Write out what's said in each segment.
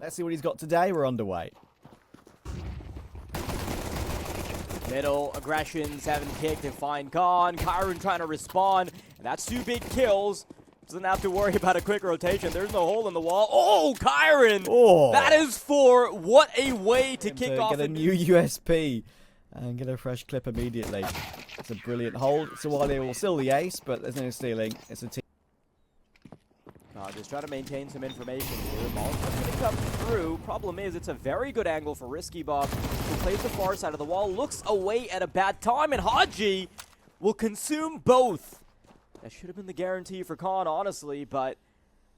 Let's see what he's got today. We're underway. Middle aggression, 7 kick to find Khan. Kyron trying to respond, and that's 2 big kills. Doesn't have to worry about a quick rotation. There's no hole in the wall. Oh, Kyron! Oh. That is 4. What a way to kick off. Get a new USP and get a fresh clip immediately. It's a brilliant hold. So while they will steal the ace, but there's no stealing. It's a team. Just trying to maintain some information here. Ball's going to come through. Problem is, it's a very good angle for Risky Bob, who plays the far side of the wall, looks away at a bad time, and Haji will consume both. That should have been the guarantee for Khan, honestly, but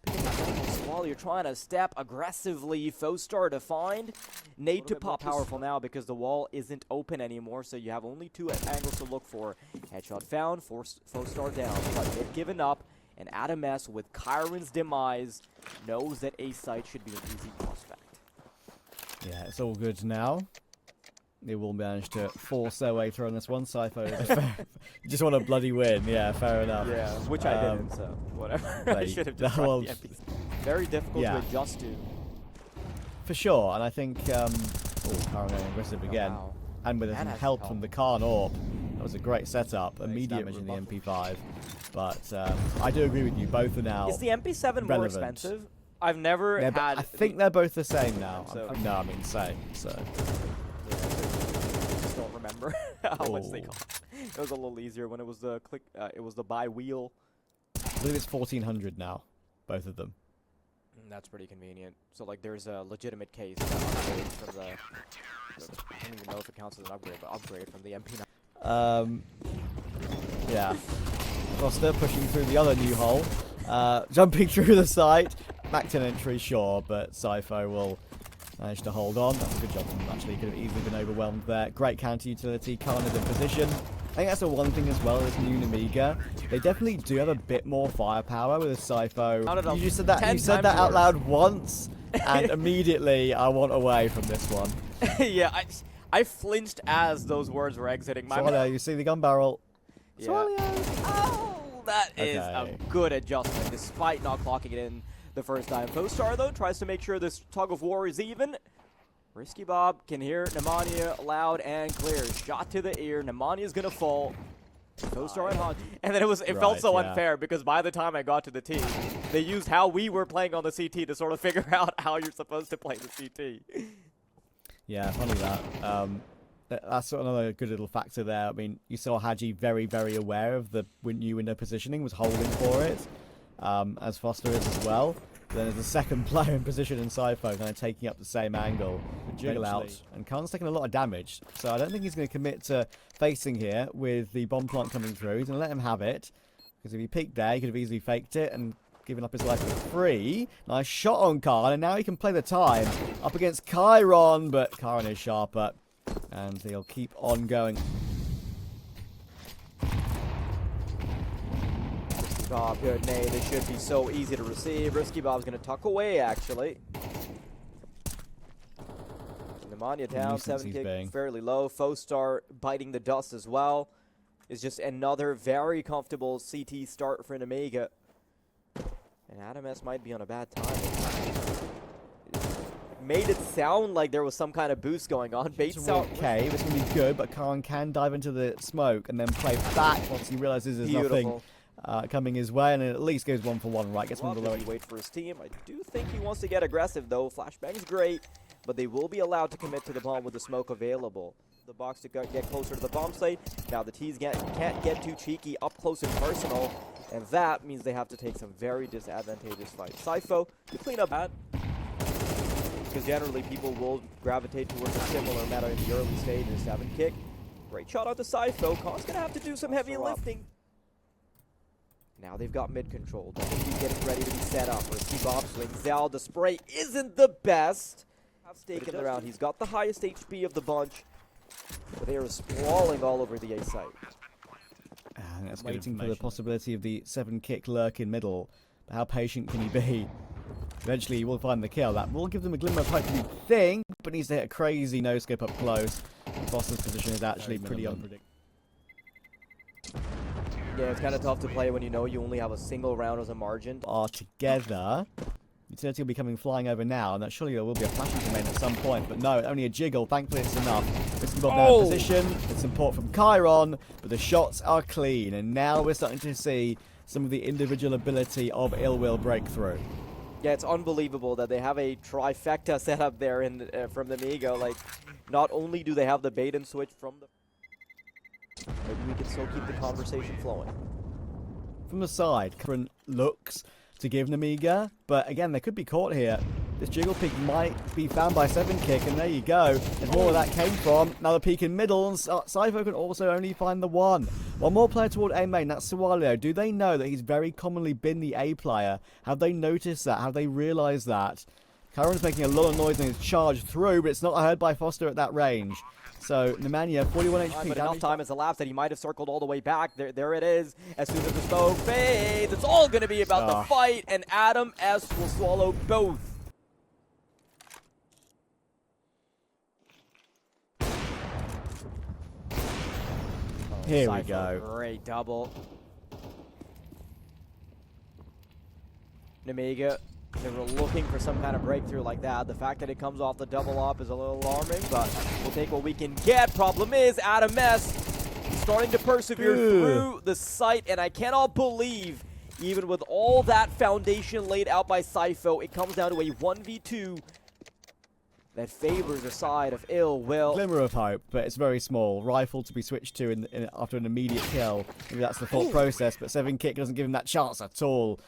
picking up angles while you're trying to step aggressively, Fostar to find. Nade to pop powerful now because the wall isn't open anymore, so you have only 2 angles to look for. Headshot found, Fostar down, but they've given up. And Adam S, with Kyron's demise, knows that A site should be an easy prospect. Yeah, it's all good now. They will manage to force their way through on this one. Sypho, you just want a bloody win. Yeah, fair enough. Yeah, which I didn't, so whatever. I should have just tried the NPC. Very difficult to adjust to. For sure, and I think, Kyron going aggressive again. Wow. And with some help from the Khan AWP. That was a great setup. Immediate damage in the MP5. But I do agree with you. Both are now. Is the MP7 more expensive? I've never had. I think they're both the same now. So no, I mean same. So. Yeah, I just don't remember how much they cost. It was a little easier when it was the it was the buy wheel. I believe it's 1,400 now. Both of them. That's pretty convenient. So like, there's a legitimate case upgrade from the. I don't even know if it counts as an upgrade, but upgrade from the MP9. Yeah. Foster pushing through the other new hole, jumping through the site. Back 10 entry, sure, but Sypho will manage to hold on. That's a good job from him, actually. Could have easily been overwhelmed there. Great counter utility. Khan is in position. I think that's the one thing as well as new Nemiga. They definitely do have a bit more firepower with a Sypho. You just said that. You said that out loud once, and immediately I want away from this one. Yeah, I flinched as those words were exiting my mouth. You see the gun barrel. Yeah. Oh, that is a good adjustment, despite not clocking it in the first time. Fostar, though, tries to make sure this tug of war is even. Risky Bob can hear Nemanja loud and clear. Shot to the ear. Nemania's going to fall. Fostar and Haji. And then it felt so unfair because by the time I got to the T, they used how we were playing on the CT to sort of figure out how you're supposed to play the CT. Yeah, funny that. That's another good little factor there. I mean, you saw Haji very, very aware of the new window positioning, was holding for it, as Foster is as well. Then there's a second player in position in Sypho, kind of taking up the same angle. Jiggle out, and Khan's taking a lot of damage, so I don't think he's going to commit to facing here with the bomb plant coming through. He's going to let him have it, because if he peeked there, he could have easily faked it and given up his life for free. Nice shot on Khan, and now he can play the time up against Kyron, but Kyron is sharper. And they'll keep on going. Risky Bob, good nade. This should be so easy to receive. Risky Bob's going to tuck away, actually. Nemanja down, 7 kick, fairly low. Fostar biting the dust as well. Is just another very comfortable CT start for Nemiga. And Adam S might be on a bad time. Made it sound like there was some kind of boost going on. Bates out. Okay, it's going to be good, but Khan can dive into the smoke and then play back once he realizes there's nothing coming his way, and it at least goes 1 for 1, right? Gets one below. Wait for his team. I do think he wants to get aggressive, though. Flashbang's great, but they will be allowed to commit to the bomb with the smoke available. The box to get closer to the bomb site. Now the T's can't get too cheeky up close and personal, and that means they have to take some very disadvantageous fights. Sypho, to clean up that. Because generally people will gravitate towards a similar meta in the early stages. 7 kick. Great shot out to Sypho. Khan's going to have to do some heavy lifting. Now they've got mid control. He's getting ready to be set up. Risky Bob swings. Zal, the spray isn't the best. Have stake in the round. He's got the highest HP of the bunch. But they are sprawling all over the A site. And that's waiting for the possibility of the 7 kick lurk in middle. But how patient can he be? Eventually he will find the kill. That will give them a glimmer of hope, you think, but needs to hit a crazy no-scope up close. Foster's position is actually pretty unpredictable. Yeah, it's kind of tough to play when you know you only have a single round as a margin. Are together. Utility will be coming flying over now, and that surely there will be a flashing command at some point, but no, only a jiggle. Thankfully, it's enough. Risky Bob now in position. It's support from Chiron, but the shots are clean, and now we're starting to see some of the individual ability of illwill breakthrough. Yeah, it's unbelievable that they have a trifecta set up there from the Nemiga. Like, not only do they have the bait and switch from the... Maybe we can still keep the conversation flowing. From the side, Chiron looks to give Nemiga, but again, they could be caught here. This jiggle peek might be found by 7kick, and there you go. There's more where that came from. Now the peek in middle, and Cypher can also only find the one. One more player toward A main, that's Sualio. Do they know that he's very commonly been the A player? Have they noticed that? Have they realised that? Chiron's making a lot of noise and he's charged through, but it's not heard by Foster at that range. So, Nemanja, 41 HP. But enough time has elapsed that he might have circled all the way back. There it is. As soon as the smoke fades, it's all going to be about the fight, and Adam S will swallow both. Here Cypher, we go. Great double. Nemiga, they were looking for some kind of breakthrough like that. The fact that it comes off the double up is a little alarming, but we'll take what we can get. Problem is, Adam S starting to persevere through the site, and I cannot believe, even with all that foundation laid out by Cypher, it comes down to a 1v2 that favors the side of illwill. Glimmer of hope, but it's very small. Rifle to be switched to after an immediate kill. Maybe that's the thought process, but 7kick doesn't give him that chance at all.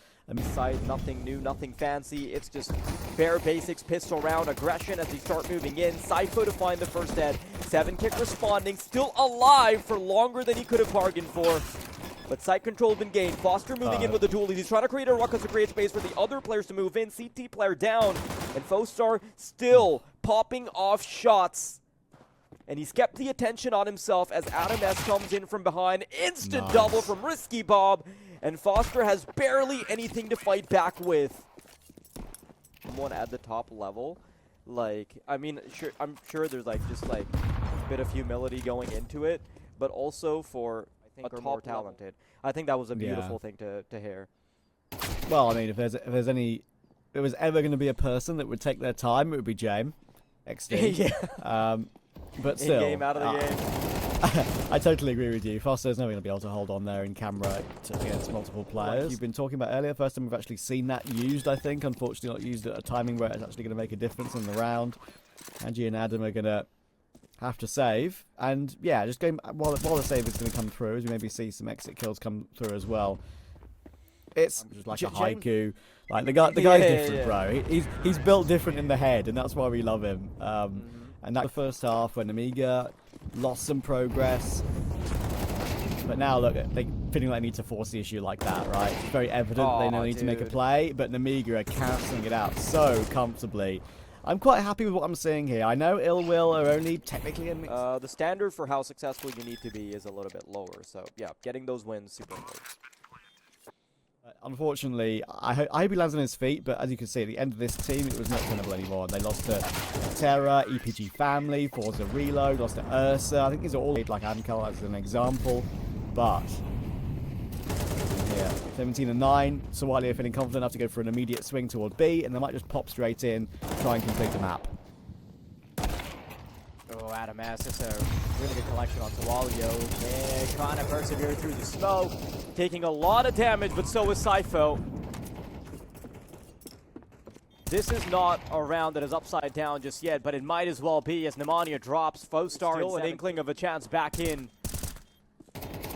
Side, nothing new, nothing fancy. It's just bare basics, pistol round, aggression as they start moving in. Cypher to find the first dead. 7kick responding, still alive for longer than he could have bargained for. But site control has been gained. Foster moving in with the dualies. He's trying to create a ruckus to create space for the other players to move in. CT player down. And Fostar still popping off shots. And he's kept the attention on himself as Adam S comes in from behind. Instant double from Risky Bob. And Foster has barely anything to fight back with. Someone at the top level. Like, I mean, I'm sure there's like just like a bit of humility going into it. But also for... are more talented. I think that was a beautiful thing to hear. Well, I mean, if there was ever going to be a person that would take their time, it would be James XD. Yeah. But still, in-game, out of the game. I totally agree with you. Foster's never going to be able to hold on there in camera against multiple players. You've been talking about earlier. First time we've actually seen that used, I think. Unfortunately, not used at a timing where it's actually going to make a difference in the round. Angie and Adam are going to have to save, and yeah, just going while the save is going to come through, as we maybe see some exit kills come through as well. It's just like a haiku. Like the guy's different, bro. He's built different in the head, and that's why we love him. And that's the first half when Nemiga lost some progress, but now look, they feeling like they need to force the issue like that, right? It's very evident they now need to make a play, but Nemiga are cancelling it out so comfortably. I'm quite happy with what I'm seeing here. I know illwill are only technically a mix. The standard for how successful you need to be is a little bit lower. So, yeah, getting those wins super important. Unfortunately, I hope he lands on his feet, but as you can see, at the end of this team, it was not tenable anymore. They lost to Terra, EPG Family, Forza Reload, lost to Ursa. I think these are all like Amcal as an example, but... Yeah, 17 and 9. Sualio feeling confident enough to go for an immediate swing toward B, and they might just pop straight in, try and complete the map. Oh, Adam S. It's a really good collection on Sualio. Yeah, trying to persevere through the smoke, taking a lot of damage, but so is Cypher. This is not a round that is upside down just yet, but it might as well be as Nemanja drops. Fostar still an inkling of a chance back in.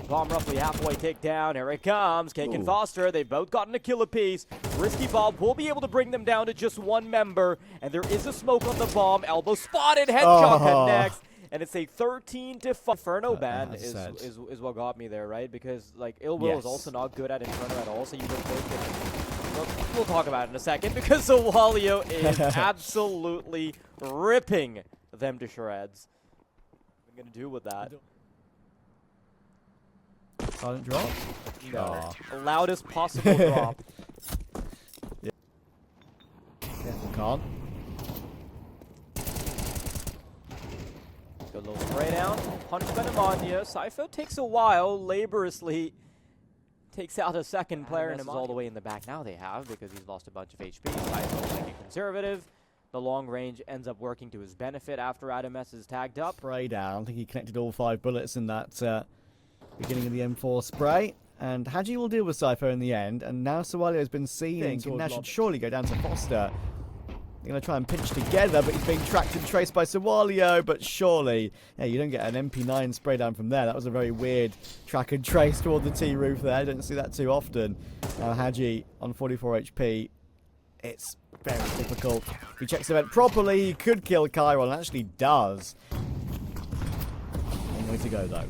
Bomb roughly halfway tick down. Here it comes. Cake and Foster. They've both gotten a kill apiece. Risky Bob will be able to bring them down to just one member. And there is a smoke on the bomb. Elbow spotted. Headshot connects. And it's a 13-5. Inferno ban is what got me there, right? Because like illwill is also not good at Inferno at all. So you don't think that... We'll talk about it in a second because Sualio is absolutely ripping them to shreds. What are we going to do with that? Silent drop? No. Loudest possible drop. Yeah. Careful, Khan. Good little spray down. Punch by Nemanja. Cypher takes a while, laboriously takes out a second player and is all the way in the back. Now they have, because he's lost a bunch of HP. Cypher thinking conservative. The long range ends up working to his benefit after AdamS is tagged up. Spray down. I think he connected all 5 bullets in that beginning of the M4 spray. And HiGHLiGHTS will deal with Cypher in the end. And now Sawalio has been seen and can now should surely go down to Foster. They're going to try and pinch together, but he's being tracked and traced by Sawalio. But surely, yeah, you don't get an MP9 spray down from there. That was a very weird track and trace toward the T roof there. I don't see that too often. Now HiGHLiGHTS on 44 HP. It's very difficult. If he checks the event properly, he could kill Chiron. Actually does. Long way to go, though.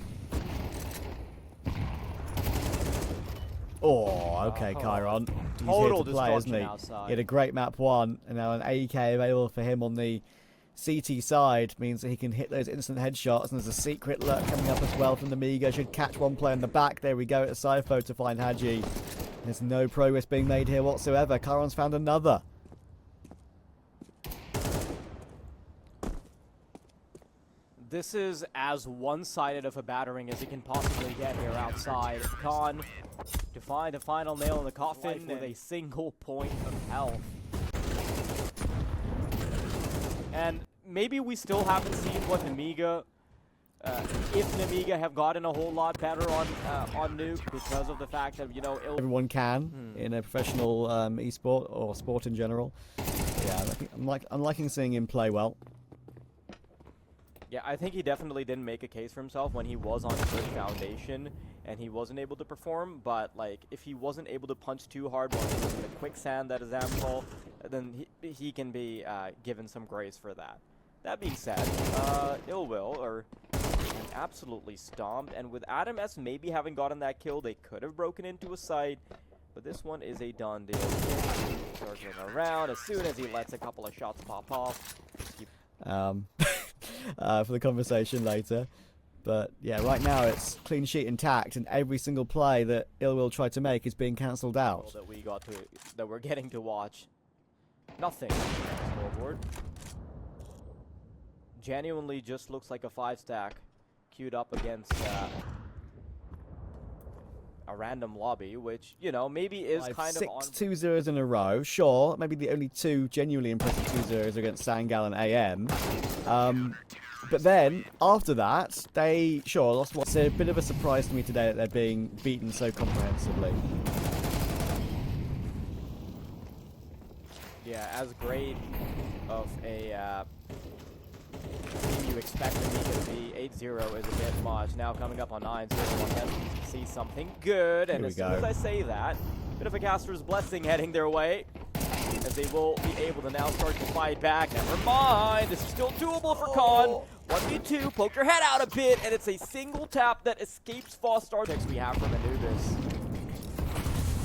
Oh, okay, Chiron. He's Total here to play, isn't he? outside. He had a great map 1, and now an AK available for him on the CT side means that he can hit those instant headshots, and there's a secret lurk coming up as well from Nemiga. Should catch one player in the back. There we go at Cypher to find HiGHLiGHTS. There's no progress being made here whatsoever. Chiron's found another. This is as one-sided of a battering as he can possibly get here outside. Khan to find a final nail in the coffin with a single point of health. And maybe we still haven't seen what Nemiga, if Nemiga have gotten a whole lot better on Nuke because of the fact that, you know, everyone can in a professional esport or sport in general. Yeah, I think I'm liking seeing him play well. Yeah, I think he definitely didn't make a case for himself when he was on good foundation and he wasn't able to perform, but like if he wasn't able to punch too hard while he was in the quicksand that is Ample, then he can be given some grace for that. That being said, illwill are absolutely stomped, and with AdamS maybe having gotten that kill, they could have broken into a site, but this one is a done deal. Circling around as soon as he lets a couple of shots pop off. For the conversation later. But yeah, right now it's clean sheet intact, and every single play that illwill tried to make is being cancelled out. That we're getting to watch. Nothing on the scoreboard. Genuinely just looks like a 5-stack queued up against a random lobby, which, you know, maybe is kind of on 6 2-0s in a row. Sure, maybe the only 2 genuinely impressive 2-0s against Sangal and AM. But then, after that, they, sure, lost one. It's a bit of a surprise to me today that they're being beaten so comprehensively. Yeah, as great of a team you expect Nemiga to be, 8-0 is a bit much. Now coming up on 9-0, one has to see something good, and as soon as I say that, bit of a caster's blessing heading their way, as they will be able to now start to fight back. Never mind, this is still doable for Khan. 1v2, poke your head out a bit, and it's a single tap that escapes Fostar. We have from Anubis.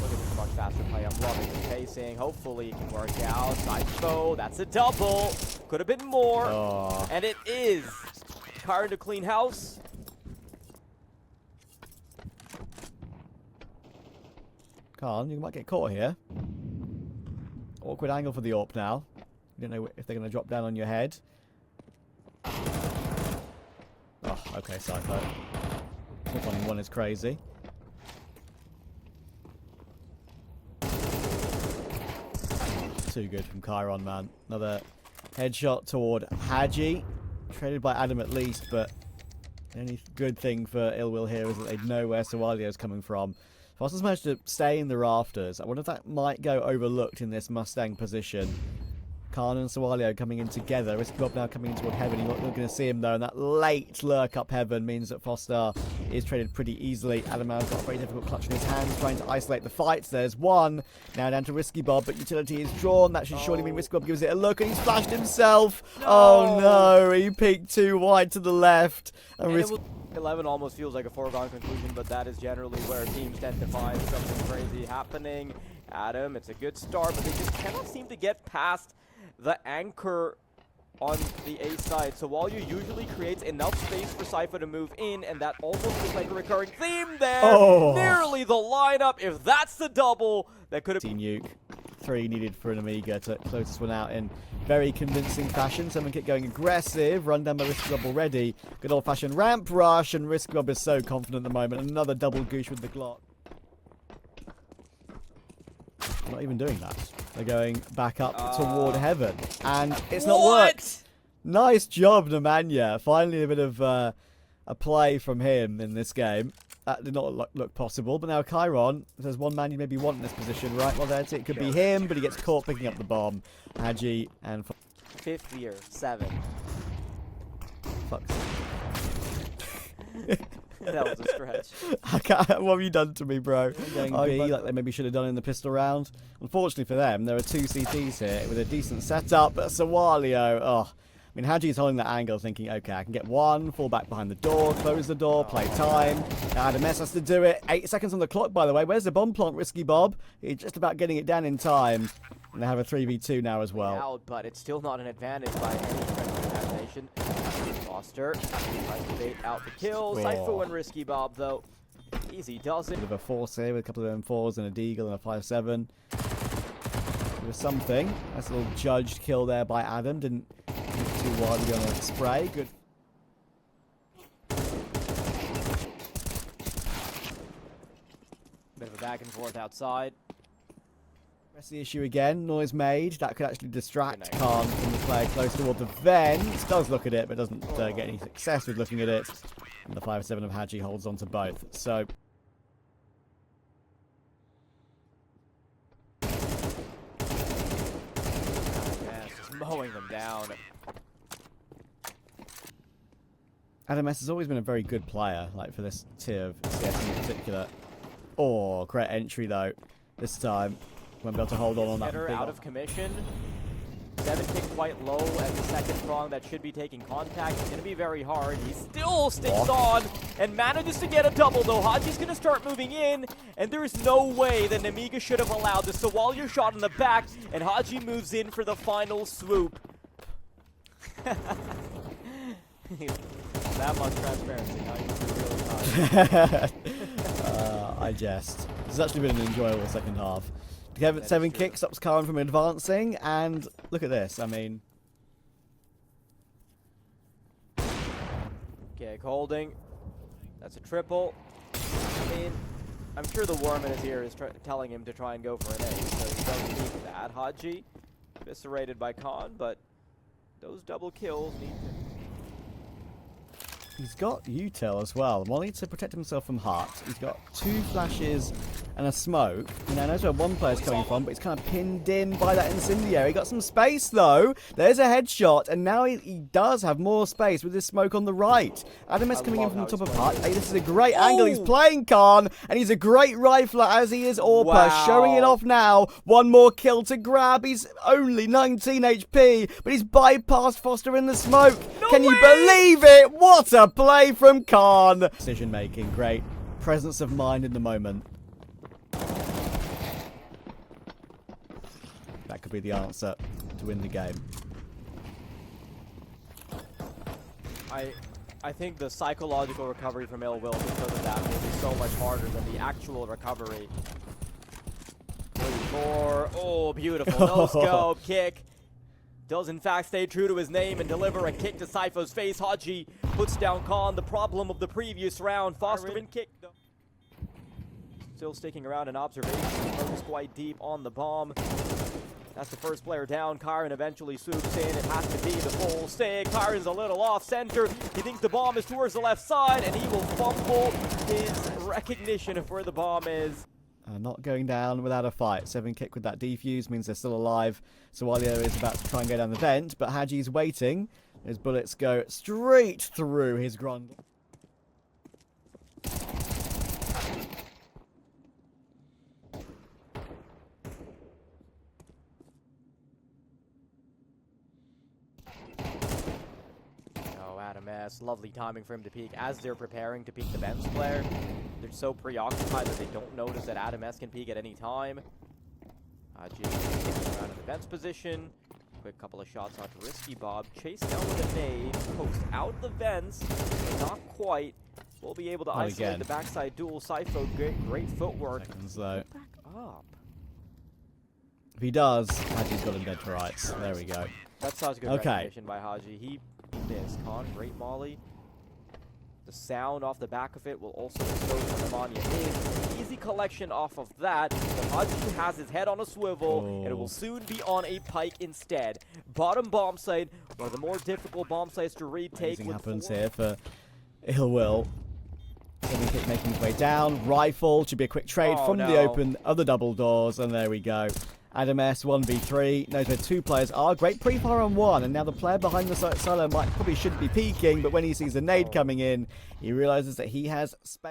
Look at this much faster play. I'm loving the pacing. Hopefully it can work out. Sideshow, that's a double. Could have been more. And it is. Chiron to clean house. Khan, you might get caught here. Awkward angle for the AWP now. You don't know if they're going to drop down on your head. Oh, okay, Cypher. One is crazy. Too good from Chiron, man. Another headshot toward HiGHLiGHTS. Traded by Adam at least, but the only good thing for illwill here is that they know where Sawalio's coming from. Foster's managed to stay in the rafters. I wonder if that might go overlooked in this Mustang position. Khan and Sawalio coming in together. Risky Bob now coming in toward heaven. You're not going to see him though, and that late lurk up heaven means that Foster is traded pretty easily. Adam's got a very difficult clutch in his hands, trying to isolate the fights. There's one. Now down to Risky Bob, but utility is drawn. That should surely mean Risky Bob gives it a look, and he's flashed himself. No. Oh no, he peeked too wide to the left. And 11 almost feels like a foregone conclusion, but that is generally where teams tend to find something crazy happening. Adam, it's a good start, but they just cannot seem to get past the anchor on the A side. So while you usually creates enough space for Cypher to move in, and that almost looks like a recurring theme there. Nearly the lineup. If that's the double, that could have been nuke. 3 needed for an Nemiga to close this one out in very convincing fashion. Someone kept going aggressive. Run down by Risky Bob already. Good old-fashioned ramp rush, and Risky Bob is so confident at the moment. Another double goosh with the Glock. not even doing that. They're going back up toward heaven. And it's not worked. Nice job, Nemiga. Finally a bit of a play from him in this game. That did not look possible. But now Chiron, if there's one man you maybe want in this position, right? Well, that's it. It could be him, but he gets caught picking up the bomb. HiGHLiGHTS and... 5th year, 7. Fuck. That was a stretch. What have you done to me, bro? Going B, like they maybe should have done in the pistol round. Unfortunately for them, there are 2 CTs here with a decent setup, but Sawalio, I mean, HiGHLiGHTS holding that angle, thinking, okay, I can get one, fall back behind the door, close the door, play time. Now AdamS has to do it. 8 seconds on the clock, by the way. Where's the bomb plant, Risky Bob? He's just about getting it down in time. And they have a 3v2 now as well. Out, but it's still not an advantage by any stretch of imagination. Foster tries to bait out the kill. Sypho and Risky Bob, though. Easy does it. Bit of a force here with a couple of M4s and a Deagle and a 5-7. There was something. That's a little judged kill there by Adam. Didn't too wildly on a spray. Good. Bit of a back and forth outside. That's the issue again. Noise made. That could actually distract Khan from the player close toward the vent. Does look at it, but doesn't get any success with looking at it. And the 5-7 of HiGHLiGHTS holds on to both. So. Just mowing them down. AdamS has always been a very good player, like for this tier of CS in particular. Oh, great entry though. This time, won't be able to hold on that. Header out of commission. 7 kick quite low at the second prong. That should be taking contact. It's going to be very hard. He still sticks on and manages to get a double, though. HiGHLiGHTS going to start moving in, and there is no way that Nemiga should have allowed this. So while you're shot in the back, and HiGHLiGHTS moves in for the final swoop. That much transparency. Now you can really I jest. It's actually been an enjoyable second half. Kevin 7 kicks stops Karen from advancing, and look at this. I mean, kick holding. That's a triple. I mean, I'm sure the war in his ear is telling him to try and go for an ace, so he doesn't need that. HiGHLiGHTS eviscerated by Khan, but those double kills need to... He's got util as well. Molly to protect himself from Hart. He's got 2 flashes and a smoke. And I know where one player's coming from, but he's kind of pinned in by that incendiary. He got some space though. There's a headshot, and now he does have more space with his smoke on the right. AdamS coming in from the top of Hart. Hey, this is a great angle. He's playing Khan, and he's a great rifler as he is Orpa, showing it off now. One more kill to grab. He's only 19 HP, but he's bypassed Foster in the smoke. Can you believe it? What a play from Khan. Decision making, great presence of mind in the moment. That could be the answer to win the game. I think the psychological recovery from illwill because of that will be so much harder than the actual recovery. 3-4. Oh, beautiful. No scope kick. Does in fact stay true to his name and deliver a kick to Sypho's face. HiGHLiGHTS puts down Khan, the problem of the previous round. Foster in kick. Still sticking around in observation. Focus quite deep on the bomb. That's the first player down. Kyron eventually swoops in. It has to be the full stick. Kyron's a little off center. He thinks the bomb is towards the left side, and he will fumble his recognition of where the bomb is. Not going down without a fight. 7 kick with that defuse means they're still alive. Sawalio is about to try and go down the vent, but HiGHLiGHTS waiting. His bullets go straight through his grundle. AdamS, lovely timing for him to peek as they're preparing to peek the bench player. They're so preoccupied that they don't notice that AdamS can peek at any time. HiGHLiGHTS around in the bench position. Quick couple of shots onto Risky Bob. Chased down with a nade. Pokes out the vents, but not quite. We'll be able to isolate the backside duel. Sypho, great footwork. Though. Back up. If he does, HiGHLiGHTS got him dead to rights. There we go. That's such good recognition by HiGHLiGHTS. He missed. Khan, great molly. The sound off the back of it will also expose where Nemanja is. Easy collection off of that. But HiGHLiGHTS has his head on a swivel, and it will soon be on a pike instead. Bottom bomb site, one of the more difficult bomb sites to retake. Amazing happens here for illwill. Making his way down. Rifle should be a quick trade from the open of the double doors, and there we go. Adam S 1v3 knows where two players are. Great pre-fire on one, and now the player behind the solo probably shouldn't be peeking, but when he sees the nade coming in, he realizes that he has space.